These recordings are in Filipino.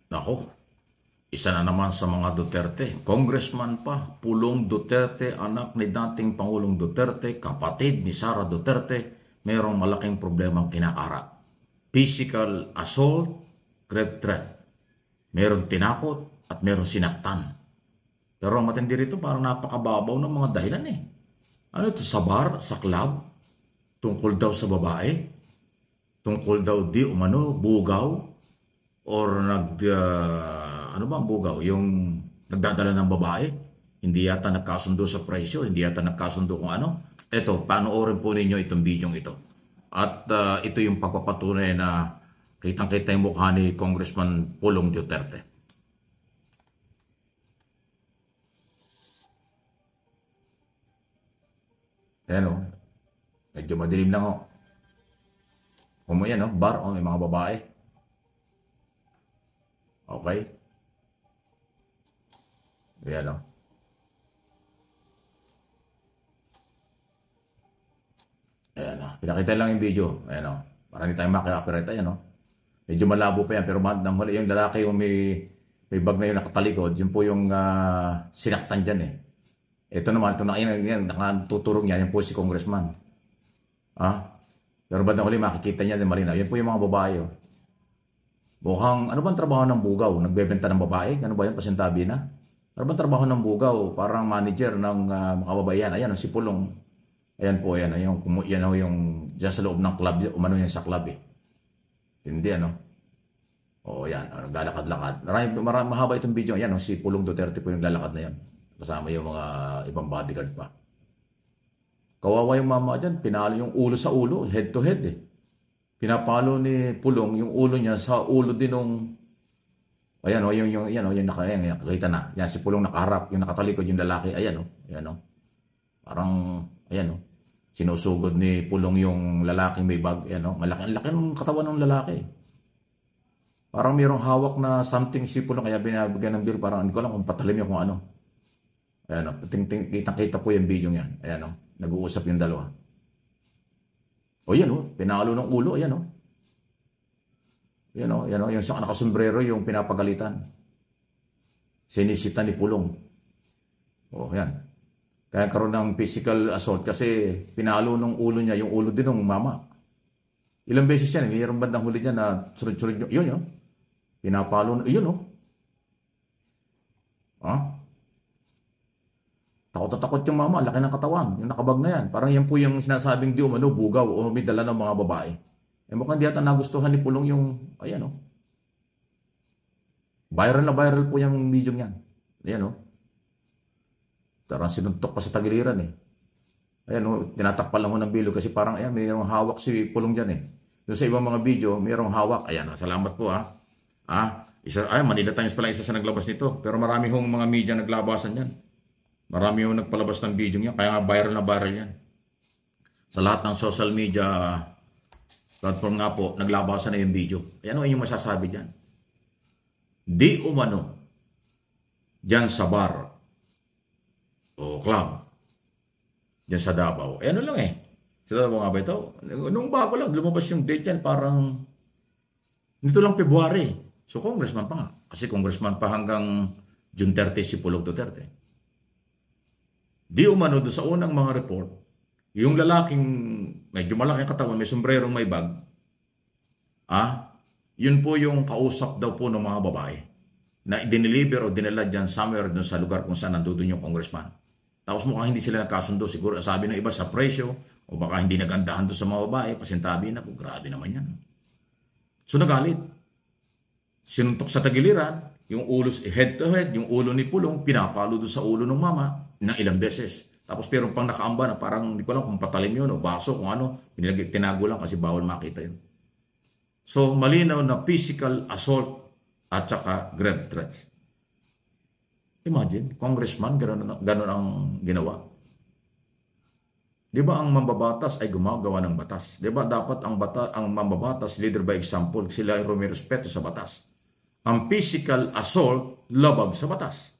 Nako, isa na naman sa mga Duterte. Congressman pa, Pulong Duterte, anak ni dating Pangulong Duterte, kapatid ni Sara Duterte, mayroong malaking problemang kinakaharap. Physical assault, grave threat. Mayroong tinakot at mayroong sinaktan. Pero ang matindi rito, parang napakababaw ng mga dahilan eh. Ano ito, sa bar, sa club, tungkol daw sa babae, tungkol daw di umano, bugaw, or ano ba ang bugaw? Yung nagdadala ng babae, hindi yata nagkasundo sa presyo, hindi yata nagkasundo kung ano. Ito, panoorin po ninyo itong video ito. At ito yung pagpapatunay na kitang-kita yung mukha ni Congressman Pulong Duterte. Ayan o, medyo madilim lang o. Yan o, bar o, may mga babae. Okay. Ayan o. Ayan o. Pinakita lang yung video. Ayan o. Para hindi tayo maki-operate. Ayan o. Medyo malabo pa yan. Pero yung lalaki yung may bag na yung nakatalikod, yun po yung sinaktan dyan eh. Ito naman, ito nakatuturong niya, yan po si Congressman. Pero ba't na huli makikita niya din malinaw? Yan po yung mga babae oh. Mukhang, ano bang trabaho ng bugaw? Nagbebenta ng babae? Ano ba yan? Pasintabi na? Ano bang trabaho ng bugaw? Parang manager ng mga babayan. Ayan, si Pulong. Ayan po, yan. Yan yung dyan sa loob ng club. Umano yan sa club eh. Hindi, ano? O, yan. Naglalakad-lakad. Marami, mahaba itong video. Ayan, si Pulong Duterte po yung naglalakad na yan. Kasama yung mga ibang bodyguard pa. Kawawa yung mama dyan. Pinalo yung ulo sa ulo. Head to head eh. Pinapalo ni Pulong yung ulo niya sa ulo din nung ayan o, yung nakakita na. Yan si Pulong nakaharap, yung nakatalikod yung lalaki. Ayan o, ayan o. Parang ayan o. Sinusugod ni Pulong yung lalaking may bag. Ayan o, malaki ng katawan ng lalaki. Parang mayroong hawak na something si Pulong kaya binabigyan ng bill. Parang hindi ko alam kung patalim niya kung ano. Ayan o, kitang-kita po yung video niyan. Ayan o, nag-uusap yung dalawa. O yan o, pinalo ng ulo, ayan o. Yan o, yung nakasombrero yung pinapagalitan. Sinisita ni Pulong. O, yan. Kaya karoon ng physical assault kasi pinalo ng ulo niya, yung ulo din ng mama. Ilang beses yan, mayroong bandang huli dyan na sunod-sunod yun, yun. Pinapalo, yun o. Takot na takot yung mama, laki ng katawan, yung nakabag na yan. Parang yan po yung sinasabing di umano, bugaw o may dala ng mga babae. Eh mukhang di ata nagustuhan ni Pulong yung, ayan o. Viral na viral po yung video niyan. Ayan o. Tarang sinuntok pa sa tagiliran eh. Ayan o, tinatakpan lang ho ng bilog kasi parang ayan, mayroong hawak si Pulong dyan eh. Doon sa ibang mga video, mayroong hawak. Ayan o, salamat po ha. Manila Times pala isa sa naglabas nito. Pero marami hong mga media naglabasan yan. Marami yung nagpalabas ng video niya, kaya nga viral na viral yan. Sa lahat ng social media platform nga po, naglabasan na yung video. Ano yung masasabi dyan? Di umano, dyan sa bar o club, dyan sa Davao. Ano lang eh. Sa Davao nga ba ito? Nung bago lang, lumabas yung date yan, parang nito lang February. So congressman pa nga. Kasi congressman pa hanggang June 30 si Pulong Duterte. Di umano doon sa unang mga report, yung lalaking medyo malaking katawan, may sombrerong may bag, yun po yung kausap daw po ng mga babae na dineliver o dinala dyan somewhere doon sa lugar kung saan nandun yung congressman. Tapos mukhang hindi sila nagkasundo. Siguro sabi ng iba sa presyo o baka hindi nagandahan doon sa mga babae, pasintabi na po, grabe naman yan. So nagalit. Sinuntok sa tagiliran, yung ulo head to head, yung ulo ni Pulong, pinapalo doon sa ulo ng mama ng ilang beses. Tapos pero pang nakaamba na parang hindi ko alam kung patalim yun o baso kung ano, tinago lang kasi bawal makita yun. So malinaw na physical assault at saka grave threats. Imagine, congressman, ganun ang ginawa. Di ba ang mambabatas ay gumagawa ng batas? Di ba dapat ang mambabatas, leader by example, sila ay rumirespeto sa batas. Ang physical assault, labag sa batas.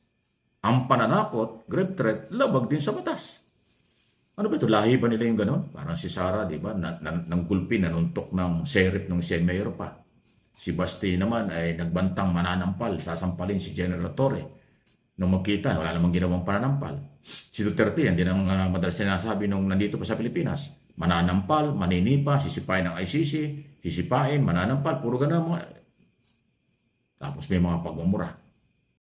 Ang pananakot, grave threat, labag din sa batas. Ano ba ito? Lahi ba nila yung gano'n? Parang si Sara, di ba? Nang gulpi, nanuntok ng sheriff nung siya mayor pa. Si Basti naman ay nagbantang mananampal, sasampalin si General Torre. Nung magkita, wala namang ginawang pananampal. Si Duterte, yan din ang madalas sinasabi nung nandito pa sa Pilipinas. Mananampal, maninipa, sisipain ng ICC, sisipain, mananampal, puro ganun mga. Tapos may mga pagmumura.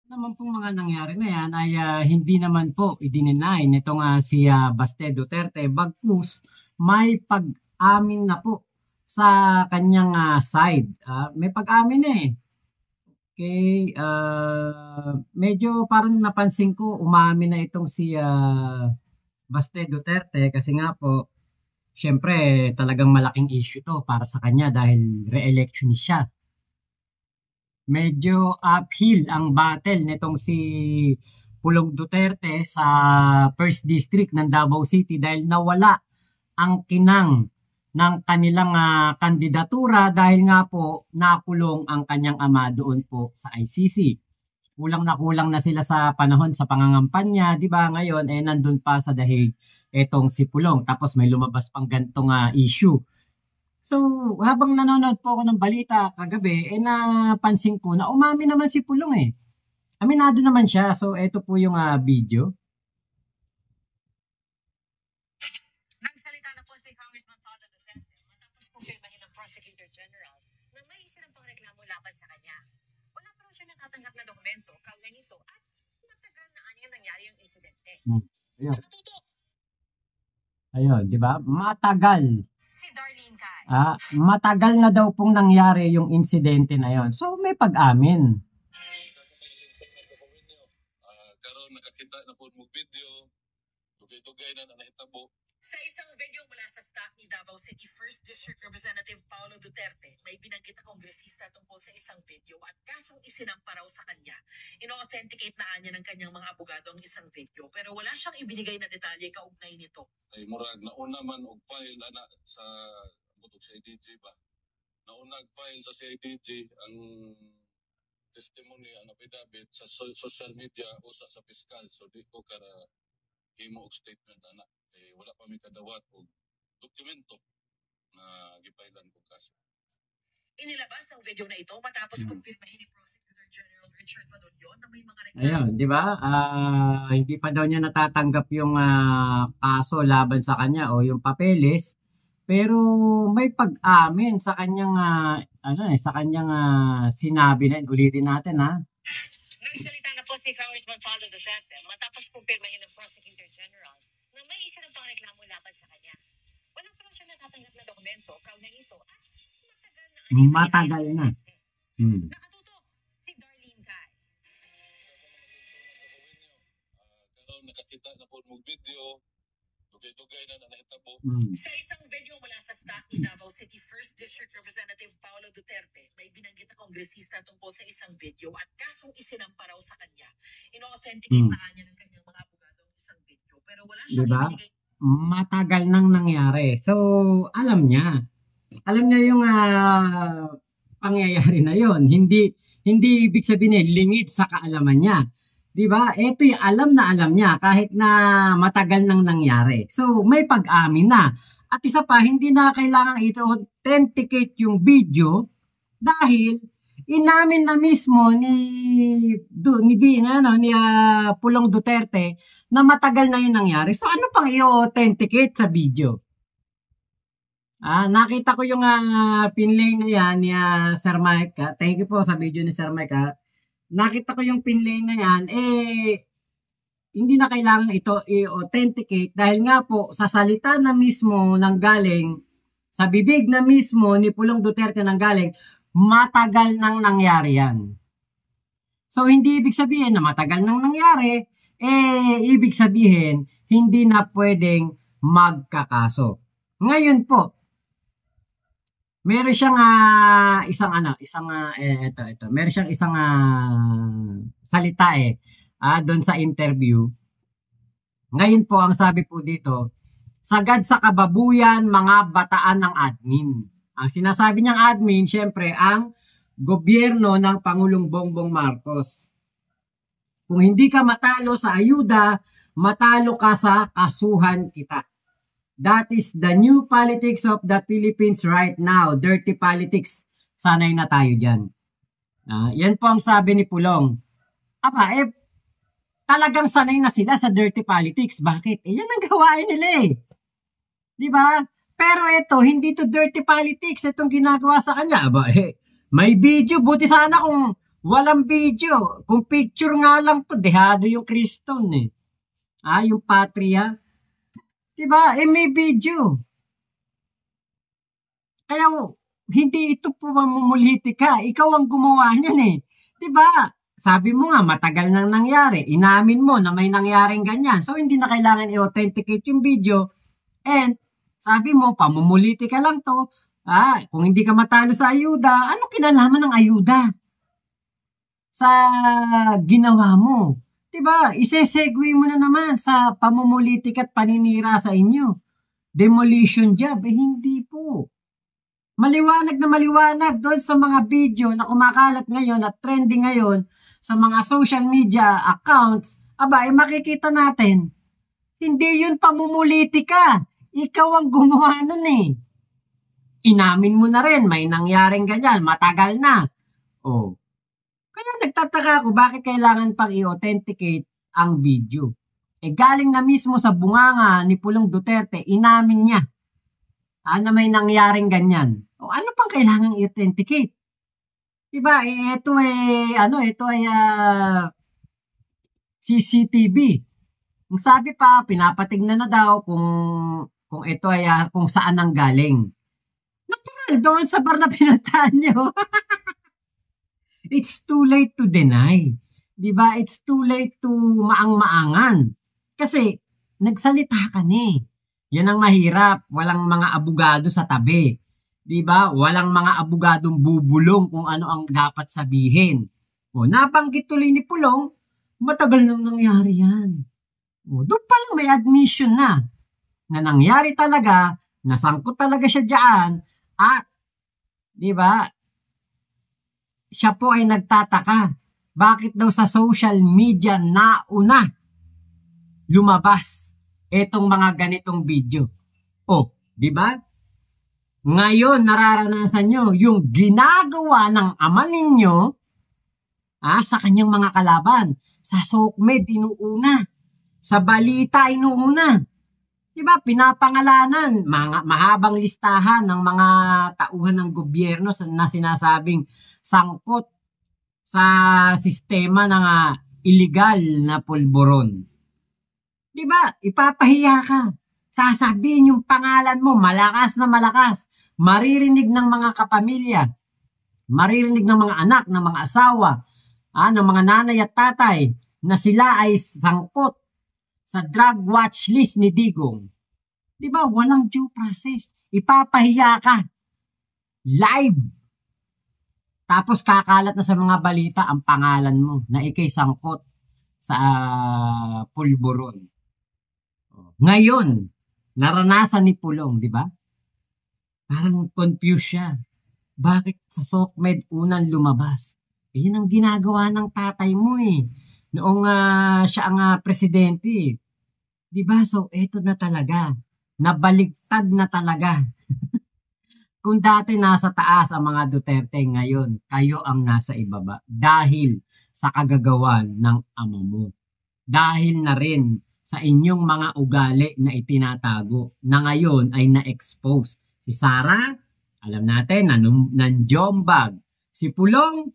Naman pong mga nangyari na yan ay hindi naman po i-deny nitong si Baste Duterte, bagkus may pag-amin na po sa kanyang side. May pag-amin eh. Okay, medyo parang napansin ko umamin na itong si Baste Duterte kasi nga po syempre talagang malaking issue to para sa kanya dahil re-election siya. Medyo uphill ang battle nitong si Pulong Duterte sa 1st District ng Davao City dahil nawala ang kinang ng kanilang kandidatura dahil nga po nakulong ang kanyang ama doon po sa ICC. Kulang na kulang na sila sa panahon sa pangangampanya, di ba? Ngayon nandun pa sa dahig etong si Pulong. Tapos may lumabas pang gantong issue. So, habang nanonood po ako ng balita kagabi, napansin ko na umamin naman si Pulong eh. Aminado naman siya. So, ito po yung video. Nagsalita na po si Congressman Toto Duterte matapos kumpirmahin ng Prosecutor General na may isinampang reklamo laban sa kanya. Wala pa raw siya natatanggap na dokumento kaugnay nito at matagal na anyang nangyari ang insidente. Ayun. Nakatutok Ayun, di ba? Matagal. si Darlene Kai. Matagal na daw pong nangyari yung insidente na yon. So, may pag-amin. Karon nakakita na po mo video. Dugay-dugay na nahitabo. Sa isang video mula sa staff ni Davao City 1st District Representative Paulo Duterte, may binanggit na kongresista tungkol sa isang video at kasong isinampa raw sa kanya. Ino-authenticate na anya ng kanyang mga abogado ang isang video pero wala siyang ibinigay na detalye kaugnay nito. Ay murag nauna man og file ana sa butog sa IDG ba. Nauna file sa CIDG ang testimony ang affidavit sa social media o sa piskal, so di ko kara himo og statement ana. Wala pa mi kadawat og dokumento na gipailan ko kaso. Inilabas ang video na ito matapos kumpirmahin ni Prosecutor General Richard Fadolio na may mga reklamo. Ayun, di ba? Hindi pa daw niya natatanggap yung kaso laban sa kanya o yung papeles. Pero may pag-amin sa kanyang sinabi na ulitin natin ha. Nagsalita na po si Congressman Paulo Duterte matapos kumpirmahin ng Prosecutor General na may isa ng pangreklamo laban sa kanya. Wala pa raw siya natatanggap na dokumento kaugnay nito at matagal na. Nakatutok si Darlene Kai. Karon nakakita na po mo video. Dugay-dugay na nahitabo. Sa isang video mula sa staff ni Davao City 1st District Representative Paulo Duterte, may binanggit na kongresista tungkol sa isang video at kasong isinampa raw sa kanya. Ino-authenticate na anya ng kanyang mga abogado ang isang video pero wala siyang Diba? ibinigay. Matagal nang nangyari. So, alam niya. Alam niya yung pangyayari na yon. Hindi ibig sabihin lingid sa kaalaman niya. 'Di ba? Ito yung alam niya kahit na matagal nang nangyari. So, may pag-amin na. At isa pa, hindi na kailangang i-authenticate yung video dahil inamin na mismo ni Pulong Duterte na matagal na yun nangyari. So, ano pang i-authenticate sa video? Nakita ko yung pinlay na yan ni Sir Mike. Thank you po sa video ni Sir Mike. Nakita ko yung pinlay na yan, hindi na kailangan ito i-authenticate dahil nga po sa salita na mismo nang galing, sa bibig na mismo ni Pulong Duterte nang galing, matagal nang nangyari yan. So hindi ibig sabihin na matagal nang nangyari, ibig sabihin hindi na pwedeng magkakaso. Ngayon po, meron siyang meron siyang isang salita doon sa interview. Ngayon po ang sabi po dito, sagad sa kababuyan mga bataan ng admin. Ang sinasabi niyang admin, syempre ang gobyerno ng Pangulong Bongbong Marcos. Kung hindi ka matalo sa ayuda, matalo ka sa kasuhan kita. That is the new politics of the Philippines right now. Dirty politics. Sanay na tayo dyan. Yan po ang sabi ni Pulong. Aba, talagang sanay na sila sa dirty politics. Bakit? Yan ang gawain nila eh. Di ba? Pero ito, hindi to dirty politics. Itong ginagawa sa kanya. Aba, may video. Buti sana kung walang video. Kung picture nga lang to, dehado yung Kriston eh. Yung Patria. Di ba? May video. Kaya hindi ito po mamumulitika. Ikaw ang gumawa niyan eh. Diba? Sabi mo nga, matagal nang nangyari. Inamin mo na may nangyaring ganyan. So, hindi na kailangan i-authenticate yung video. And, sabi mo, pamumulitika lang to. Kung hindi ka matalo sa ayuda, ano kinalaman ng ayuda sa ginawa mo? Diba? Ise-segue mo na naman sa pamumulitika at paninira sa inyo. Demolition job. Hindi po. Maliwanag na maliwanag doon sa mga video na kumakalat ngayon at trending ngayon sa mga social media accounts, makikita natin, hindi yun pamumulitika. Ikaw ang gumawa nun eh. Inamin mo na rin, may nangyaring ganyan, matagal na. Kaya nagtataka ako bakit kailangan pang i-authenticate ang video. Galing na mismo sa bunganga ni Pulong Duterte, inamin niya na may nangyaring ganyan. Ano pang kailangang i-authenticate? Diba? Ito ay CCTV. Ang sabi pa, pinapatignan na daw kung ito ay kung saan ang galing. Natural, doon sa bar na pinuntahan nyo. It's too late to deny. Diba? It's too late to maang-maangan. Kasi, nagsalita ka ni. Yan ang mahirap. Walang mga abogado sa tabi. Diba? Walang mga abogadong bubulong kung ano ang dapat sabihin. Nabanggit tuloy ni Pulong, matagal nang nangyari yan. Doon pa lang may admission na nangyari talaga, nasangkot talaga siya dyan, at diba, siya po ay nagtataka. Bakit daw sa social media nauna lumabas etong mga ganitong video? Diba? Ngayon, nararanasan nyo yung ginagawa ng ama ninyo sa kanyang mga kalaban. Sa SOCMED, inuuna. Sa balita, inuuna. Diba? Pinapangalanan. Mahabang listahan ng mga tauhan ng gobyerno na sinasabing sangkot sa sistema ng illegal na pulburon. Diba? Ipapahiya ka. Sasabihin yung pangalan mo, malakas na malakas. Maririnig ng mga kapamilya, maririnig ng mga anak, ng mga asawa, ng mga nanay at tatay na sila ay sangkot sa drug watch list ni Digong. Diba? Walang due process. Ipapahiya ka. Live. Tapos kakalat na sa mga balita ang pangalan mo na ikay sangkot sa pulburon. Ngayon, naranasan ni Pulong, di ba? Parang confused siya. Bakit sa SOCMED unang lumabas? Yan ang ginagawa ng tatay mo eh. Noong siya ang presidente. Di ba? So, eto na talaga. Nabaligtad na talaga. Kung dati nasa taas ang mga Duterte, ngayon, kayo ang nasa ibaba. Dahil sa kagagawan ng ama mo. Dahil na rin sa inyong mga ugali na itinatago na ngayon ay na-expose. Si Sara, alam natin, nanjombag. Si Pulong,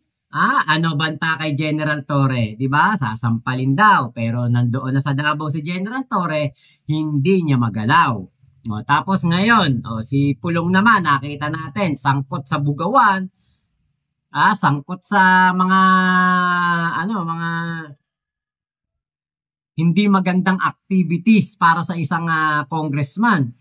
banta kay General Torre, di ba? Sasampalin daw, pero nandoon na sa Davao si General Torre, hindi niya magalaw. Tapos ngayon, si Pulong naman, nakita natin, sangkot sa Bugawan, sangkot sa mga hindi magandang activities para sa isang congressman.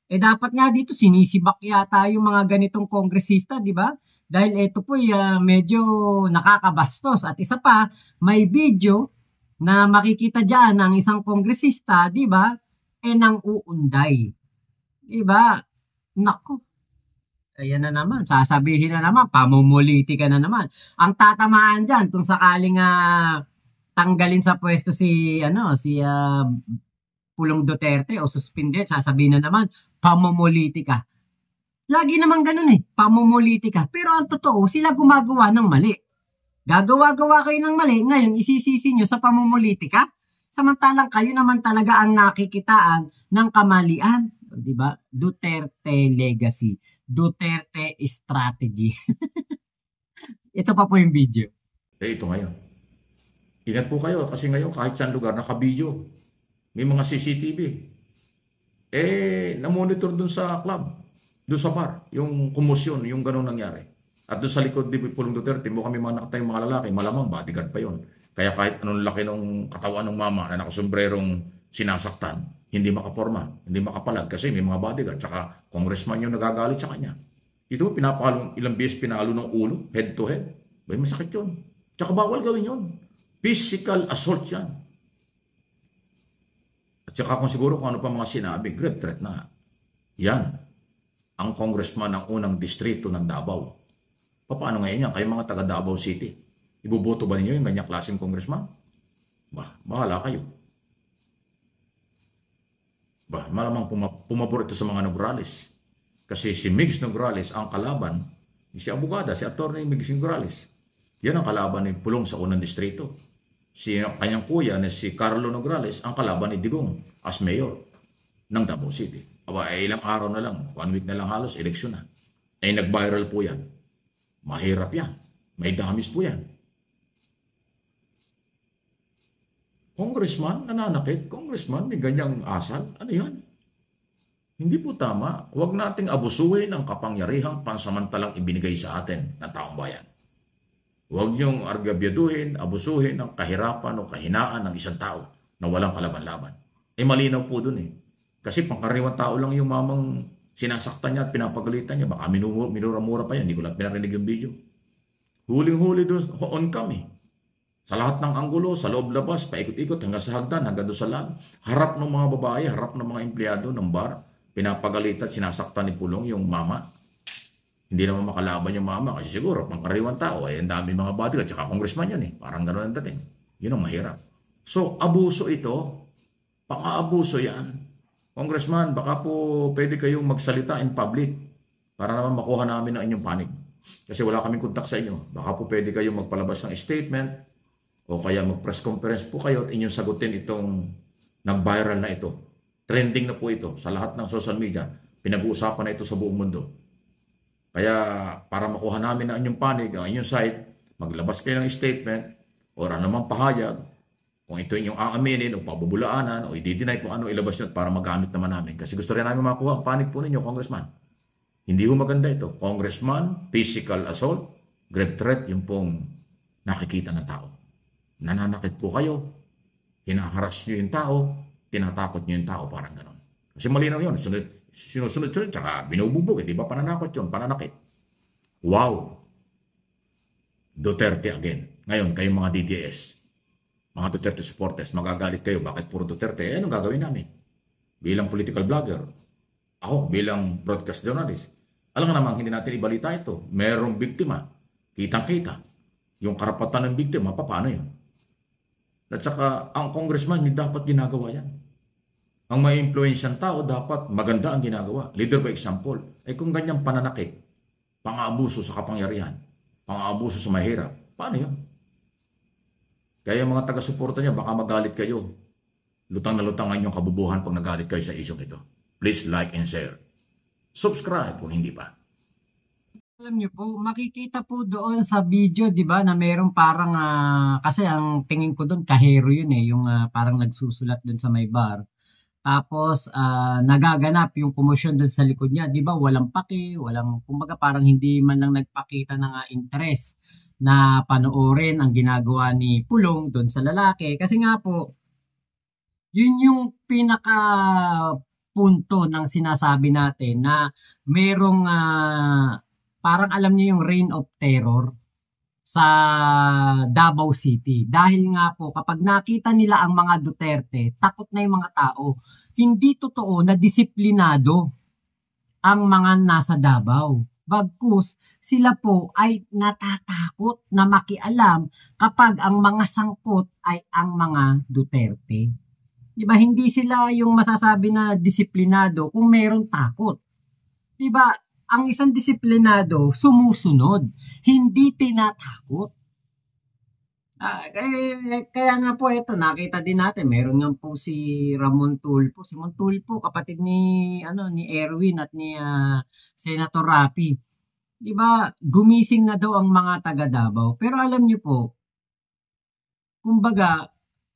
Dapat nga dito sinisibak yata yung mga ganitong kongresista, di ba? Dahil ito po medyo nakakabastos. At isa pa, may video na makikita dyan ng isang kongresista, di ba? Nang uunday. Di ba? Naku. Ayan na naman. Sasabihin na naman. Pamumulitika na naman. Ang tatamaan dyan kung sakaling tanggalin sa pwesto si Pulong Duterte o suspended, sasabihin na naman, pamumulitika. Lagi naman ganun eh, pamumulitika. Pero ang totoo, sila gumagawa ng mali. Gagawa-gawa kayo ng mali, ngayon isisisi nyo sa pamumulitika. Samantalang kayo naman talaga ang nakikitaan ng kamalian. Di ba? Duterte legacy. Duterte strategy. Ito pa po yung video. Ito ngayon. Ingat po kayo kasi ngayon kahit saan lugar nakabidyo. May mga CCTV. Na-monitor dun sa club. Dun sa bar. Yung komosyon, yung ganun nangyari. At doon sa likod ni Pulong Duterte, mo kami mga nakatayong mga lalaki, malamang bodyguard pa yon. Kaya kahit anong laki ng katawan ng mama na nakasombrerong sinasaktan, hindi makaporma, hindi makapalag kasi may mga bodyguard. Tsaka congressman yung nagagalit sa kanya. Ito, pinapalong ilang beses pinalo ng ulo, head to head. May masakit yun. Tsaka bawal gawin yun. Physical assault yan. At tsaka kung siguro kung ano pa mga sinabi, grave threat na nga. Yan ang congressman ng unang distrito ng Davao. Paano ngayon yan? Kayo mga taga Davao City. Ibuboto ba ninyo yung ganyang klaseng congressman? Bahala kayo. Malamang pumabor ito sa mga Nograles. Kasi si Migs Nograles ang kalaban, si abogada, si attorney Migs Nograles. Yan ang kalaban ni Pulong sa unang distrito. Si kanyang kuya na si Carlo Nograles ang kalaban ni Digong as mayor ng Davao City. Ilang araw na lang, 1 week na lang halos, eleksyon na. Nag-viral po yan. Mahirap yan. May damis po yan. Congressman, nananakit. Congressman, may ganyang asal. Ano yan? Hindi po tama. Huwag nating abusuhin ang kapangyarihang pansamantalang ibinigay sa atin ng taong bayan. Huwag niyong argabyaduhin, abusuhin ang kahirapan o kahinaan ng isang tao na walang kalaban-laban. Malinaw po dun eh. Kasi pangkaraniwang tao lang yung mamang sinasaktan niya at pinapagalitan niya. Baka minura-mura pa yan. Hindi ko lang pinarinig yung video. Huling-huli doon on kami. Sa lahat ng anggulo, sa loob-labas, paikot-ikot hanggang sa hagdan, hanggang doon sa lahat. Harap ng mga babae, harap ng mga empleyado ng bar, pinapagalitan, sinasaktan ni Pulong yung mama. Hindi naman makalaban yung mama kasi siguro pangkaraniwang tao ang dami mga bodyguard at congressman yan eh. Parang gano'n ang dating. Yun ang mahirap. So, abuso ito. Pang-aabuso yan. Congressman, baka po pwede kayong magsalita in public para naman makuha namin ang inyong panig. Kasi wala kaming kontak sa inyo. Baka po pwede kayong magpalabas ng statement o kaya mag-press conference po kayo at inyong sagutin itong nag-viral na ito. Trending na po ito sa lahat ng social media. Pinag-uusapan na ito sa buong mundo. Kaya para makuha namin ang inyong panig, ang inyong site, maglabas kayo ng statement o anumang pahayag. Kung ito yung aaminin o pabubulaanan o i-deny kung ano ilabas nyo para magamit naman namin. Kasi gusto rin namin makuha ang panig po ninyo, Congressman. Hindi ho maganda ito. Congressman, physical assault, grave threat, yung pong nakikita ng tao. Nananakit po kayo, hinaharas nyo yung tao, tinatakot nyo yung tao, parang ganon. Kasi malinaw yun, sinusunod, tsaka binububog, di ba? Pananakot yun, pananakit. Wow! Duterte again. Ngayon, kayong mga DDS, mga Duterte supporters, magagalit kayo. Bakit puro Duterte? Anong gagawin namin? Bilang political blogger, ako bilang broadcast journalist, alam nga naman, hindi natin ibalita ito. Merong biktima, kitang-kita. Yung karapatan ng biktima, paano yun? At saka, ang congressman, hindi dapat ginagawa yan. Ang may influensyang tao, dapat maganda ang ginagawa. Leader by example. Kung ganyang pananakit, pang-aabuso sa kapangyarihan, pang-aabuso sa mahirap, paano yun? Kaya mga taga-suporta niya, baka magalit kayo. Lutang na lutang ang inyong kabubuhan pag nagalit kayo sa isyong ito. Please like and share. Subscribe kung hindi pa. Alam niyo po, makikita po doon sa video, di ba, na mayroong parang, kasi ang tingin ko doon, kahero yun eh, yung parang nagsusulat doon sa may bar. Tapos, nagaganap yung komosyon doon sa likod niya. Di ba, walang paki, kumbaga parang hindi man lang nagpakita ng interest na panoorin ang ginagawa ni Pulong doon sa lalaki. Kasi nga po, yun yung pinaka punto ng sinasabi natin na merong parang alam niyo yung reign of terror sa Davao City. Dahil nga po kapag nakita nila ang mga Duterte, takot na yung mga tao. Hindi totoo na disiplinado ang mga nasa Davao. Bagkus sila po ay natatakot na makialam kapag ang mga sangkot ay ang mga Duterte. Diba, hindi sila yung masasabi na disiplinado kung meron takot. Diba, ang isang disiplinado sumusunod, hindi tinatakot. Kaya nga po ito, nakita din natin, meron nga po si Ramon Tulfo. Si Ramon Tulfo, kapatid ni Erwin at ni Senator Rapi. 'Di ba? Gumising na daw ang mga taga Davao. Pero alam niyo po, kumbaga,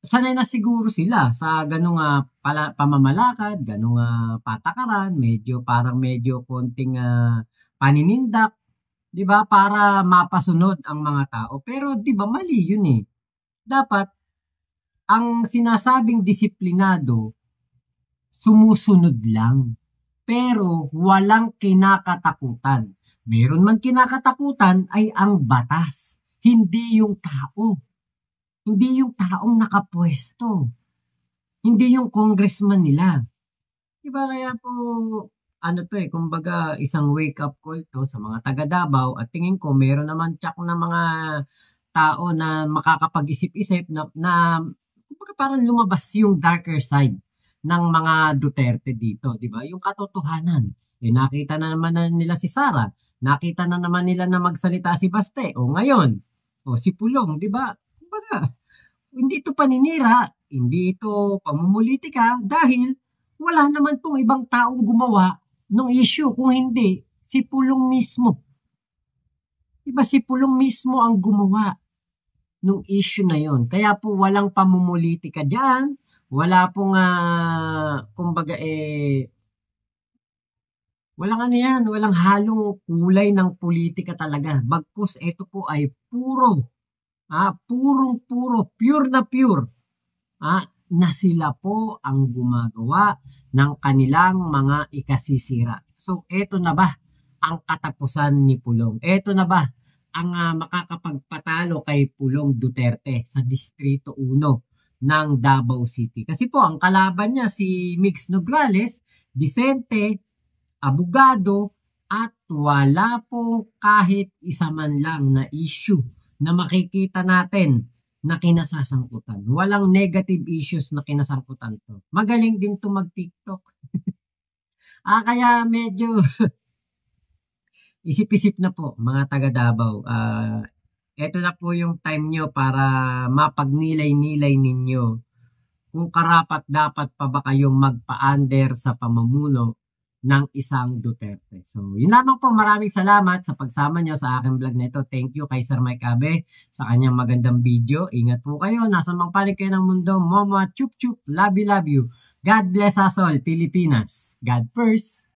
sanay na siguro sila sa ganung pamamalakad, ganung patakaran, parang medyo konting paninindak, 'di ba? Para mapasunod ang mga tao. Pero 'di ba mali 'yun eh. Dapat ang sinasabing disiplinado sumusunod lang. Pero walang kinakatakutan. Meron man kinakatakutan ay ang batas, hindi yung tao. Hindi yung taong nakapwesto. Hindi yung congressman nila. Diba kaya po, kumbaga isang wake-up call to sa mga taga Davao at tingin ko meron naman tsak na mga tao na makakapag-isip-isip na kumbaga parang lumabas yung darker side ng mga Duterte dito, di ba? Yung katotohanan. Nakita na naman nila si Sara, nakita na naman nila na magsalita si Baste, o ngayon, o si Pulong, di ba? Kumbaga, hindi ito paninira, hindi ito pamumulitika dahil wala naman pong ibang taong gumawa ng issue kung hindi si Pulong mismo. Diba si Pulong mismo ang gumawa ng issue na yon. Kaya po walang pamumulitika dyan, wala pong walang halong kulay ng politika talaga. Bagkus ito po ay puro, pure na pure, na sila po ang gumagawa ng kanilang mga ikasisira. So, eto na ba ang katapusan ni Pulong? Eto na ba ang makakapagpatalo kay Pulong Duterte sa Distrito 1 ng Davao City? Kasi po, ang kalaban niya si Mix Nograles, Vicente, abogado, at wala pong kahit isa man lang na issue na makikita natin na kinasasangkutan. Walang negative issues na kinasangkutan to. Magaling din to mag-TikTok. Kaya medyo isip-isip na po mga taga Davao. Ito na po yung time nyo para mapagnilay-nilay ninyo kung karapat dapat pa ba kayong magpa-under sa pamumuno ng isang Duterte. So, yun lamang po. Maraming salamat sa pagsama nyo sa aking vlog na ito. Thank you kay Sir Mike Abe sa kanyang magandang video. Ingat po kayo. Nasa mang panig kayo ng mundo. Momo, chup chup. Love you, love you. God bless us all, Pilipinas. God first.